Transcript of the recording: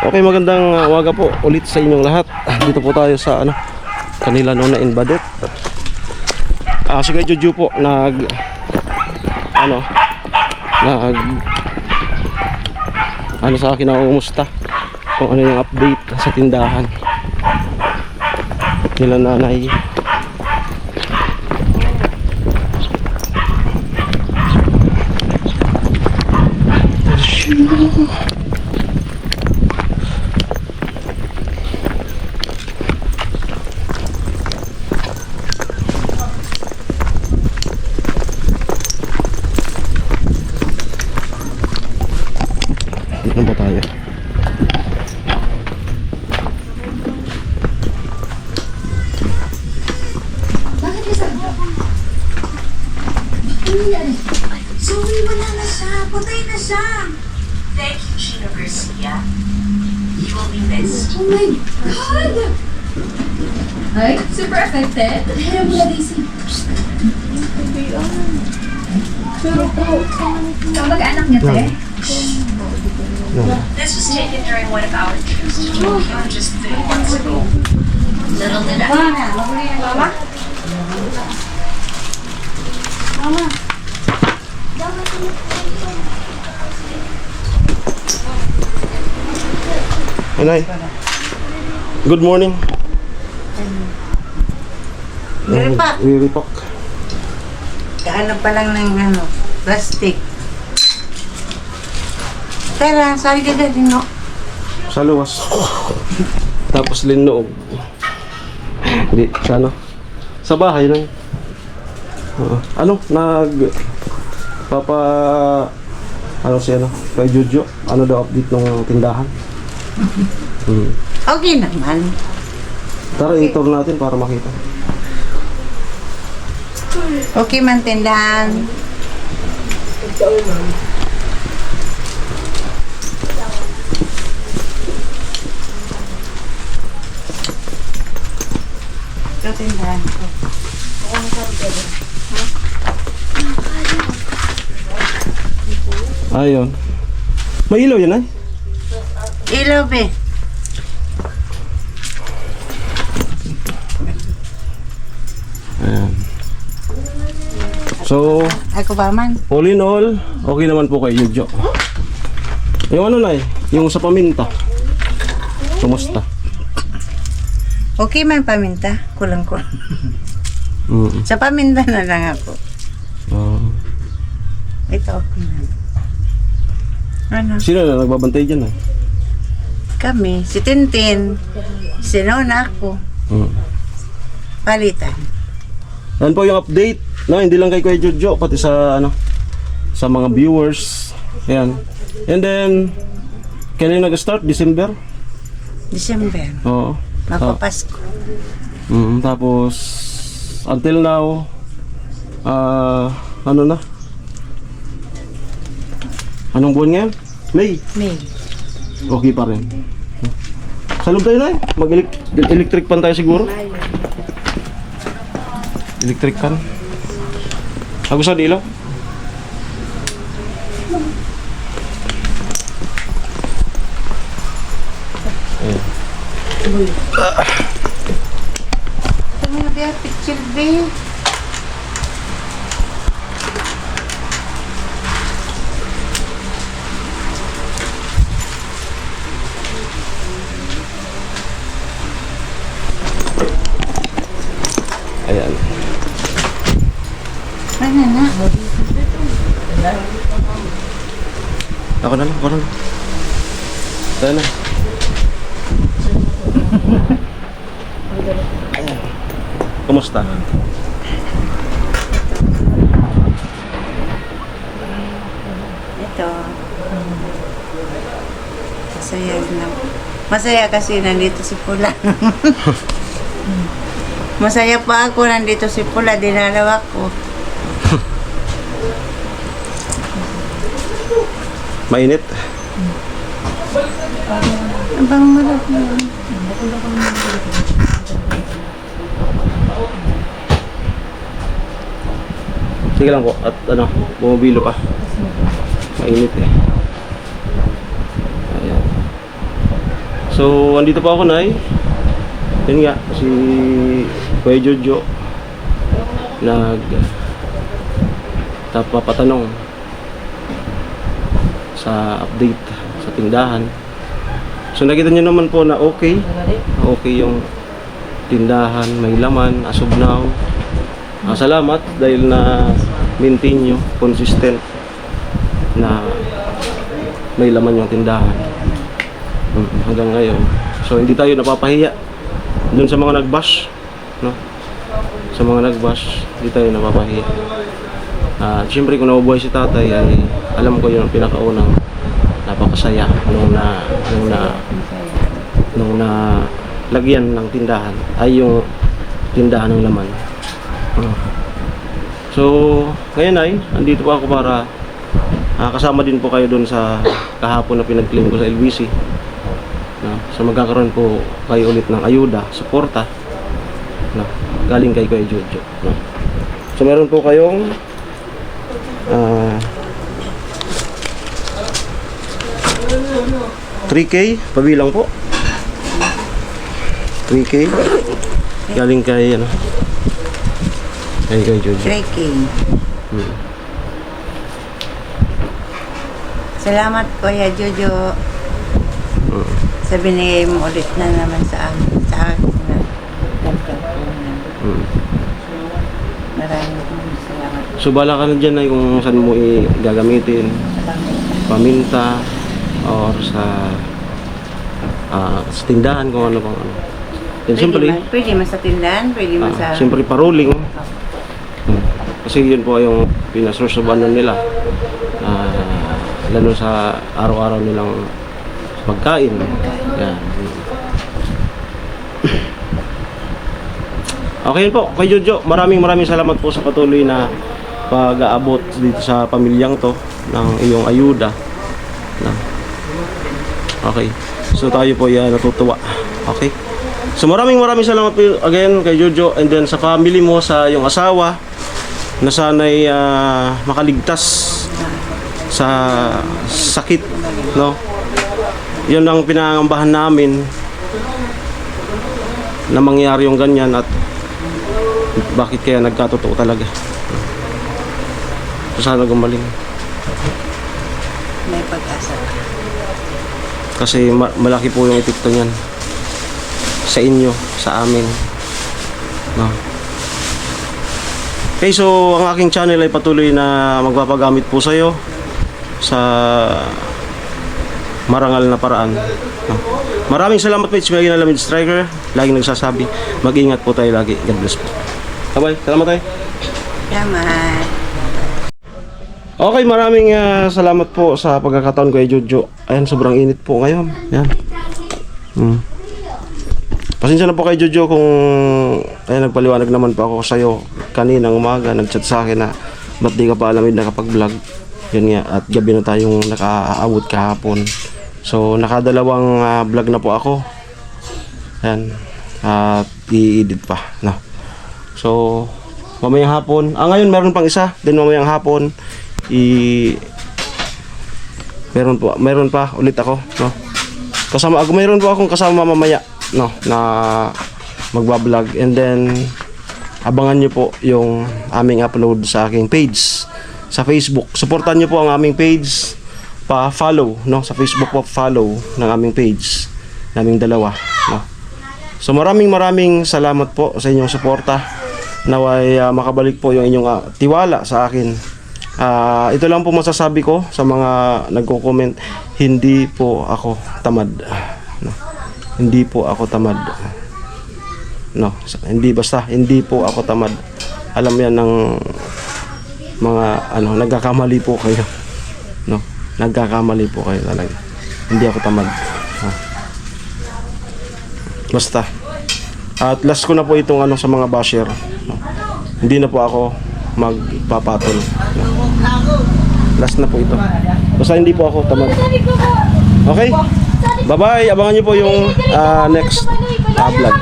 Okay, magandang umaga po ulit sa inyong lahat. Dito po tayo sa kanila Nona in Badet. Si Kuya Jojo po nag sa akin na umusta kung ano yung update sa tindahan nila nanay. Dito ba tayo? Bakit ka sabi? Sorry, wala na siya. Patay na siya. Thank you, Gina Garcia. You will be missed. Oh my God! Ay, super affected. Hira mo na, Daisy. Pero po, kamag-anak niya, te? This was taken during one of our trips to Tokyo just 3 months ago. Little did I Mama? Mama? Nay. Good morning. Riripak. Riripak. Kaano pa lang ng plastic. Tara, sali ka din, no? Sa luwas. Tapos linoob. Hindi, sa sa bahay lang. Siya kay Jojo, daw update ng tindahan. Okay naman. Tara, i-tour natin para makita. Okay man tindahan. Ito tindahan ko. Ayun. May ilaw yan ay? Ilaw, be. Ayan. So, Ako ba man? all in all, okay naman po kay Jojo. Yung yung sa paminta. Kumusta? Okay man paminta. Kulang ko. Mm. Sa paminta na lang ako. Ito okay man. Ano? Sino na nagbabantay dyan ay? Kami. Si Tintin. Si Nona ako. Palitan. Yan po yung update. Hindi lang kay Kuya Jojo, pati sa sa mga viewers. Ayan. And then, kailan nag-start? December? December. Oo. Magpapasko. Tapos, until now, anong buwan ngayon? May. May. Okay pa rin. Sa loob tayo na eh. Mag-electric pan tayo siguro. Electric pan. Gusto di ilaw? Ayan. Ito mo na picture, be. Ayan. Ano na? Ako na lang. Tayo na. Ayan. Kumusta? Ito. Masaya na. Masaya kasi nandito si Pula. Masaya pa ako nandito si Pula. Dinalaw ako. Mainit? Abang malaki. Sige lang po. At bumabilo pa. Mainit eh. Ayan. So, andito po ako, Nay. Yun nga, si Kuya Jojo papatanong sa update sa tindahan. So, nakita niyo naman po na okay yung tindahan, may laman as of now. Salamat dahil na maintain nyo, consistent na may laman yung tindahan hanggang ngayon. So hindi tayo napapahiya dun sa mga nagbash, no? Sa mga nagbash, hindi tayo napapahiya. Siyempre kung nabubuhay si tatay ay alam ko yun ang pinakaunang napakasaya nung na lagyan ng tindahan ay yung tindahan ng laman. So ngayon ay andito po ako para kasama din po kayo doon sa kahapon na pinag-claim ko sa LBC. So magkakaroon po kayo ulit ng ayuda, suporta galing kay Kuya Jojo. So meron po kayong 3K pabilang po. 3K galing kay kay Jojo. Trekking. Salamat Kuya Jojo. Sa binigay mo ulit na naman sa akin na nagkakunan. Maraming salamat. So bala ka na dyan ay kung saan mo gagamitin, paminta or sa tindahan kung ano bang ano. Then Pwede man sa tindahan, pwede man sa... siyempre paroling. Kasi yun po yung pinasource of ano nila. Lalo sa araw-araw nilang pagkain. Yan. Okay yun po, kay Jojo, maraming salamat po sa patuloy na pag-aabot dito sa pamilyang to ng iyong ayuda. Okay. So tayo po natutuwa. Okay. So maraming salamat po again kay Jojo and then sa family mo, sa iyong asawa na sana'y makaligtas sa sakit, no? Yun ang pinangambahan namin na mangyari yung ganyan at bakit kaya nagkatotoo talaga. So sana gumaling. May pag-asa. Kasi malaki po yung epekto niyan sa inyo, sa amin, no? Okay, so ang aking channel ay patuloy na magpapagamit po sa iyo sa marangal na paraan, no? Maraming salamat po, it's Miguel Alamid Striker. Laging nagsasabi, mag-ingat po tayo lagi. God bless po. Bye-bye, salamat tayo. Salamat. Okay, maraming salamat po sa pagkakataon ko kay Jojo. Ayan, sobrang init po ngayon. Yan. Pasensya na po kay Jojo kung nagpaliwanag naman po ako sa iyo kaninang umaga. Nag-chat sa akin na ba't di ka pa alamid nakapag-vlog. Yun nga, at gabi na tayong naka-aabot kahapon. So nakadalawang vlog na po ako. Ayan. At i-edit pa, no? So mamayang hapon, ngayon meron pang isa. Then mamayang hapon meron pa ulit ako, no? Meron po akong kasama mamaya, no, na magba-vlog. And then abangan nyo po yung aming upload sa aking page sa Facebook. Suportahan nyo po ang aming page, pa-follow, no, sa Facebook po, follow ng aming page naming dalawa, no? So maraming salamat po sa inyong suporta. Naway makabalik po yung inyong tiwala sa akin. Ito lang po masasabi ko sa mga nagko-comment, hindi po ako tamad, no? Hindi po ako tamad, no? Hindi po ako tamad. Alam yan ng mga nagkakamali po kayo, no? Nagkakamali po kayo talaga. Hindi ako tamad, no? Basta. At last ko na po itong sa mga basher, no? Hindi na po ako magpapatol, no? Last na po ito. Basta hindi po ako tamad. Okay? Bye-bye. Abangan niyo po yung next vlog.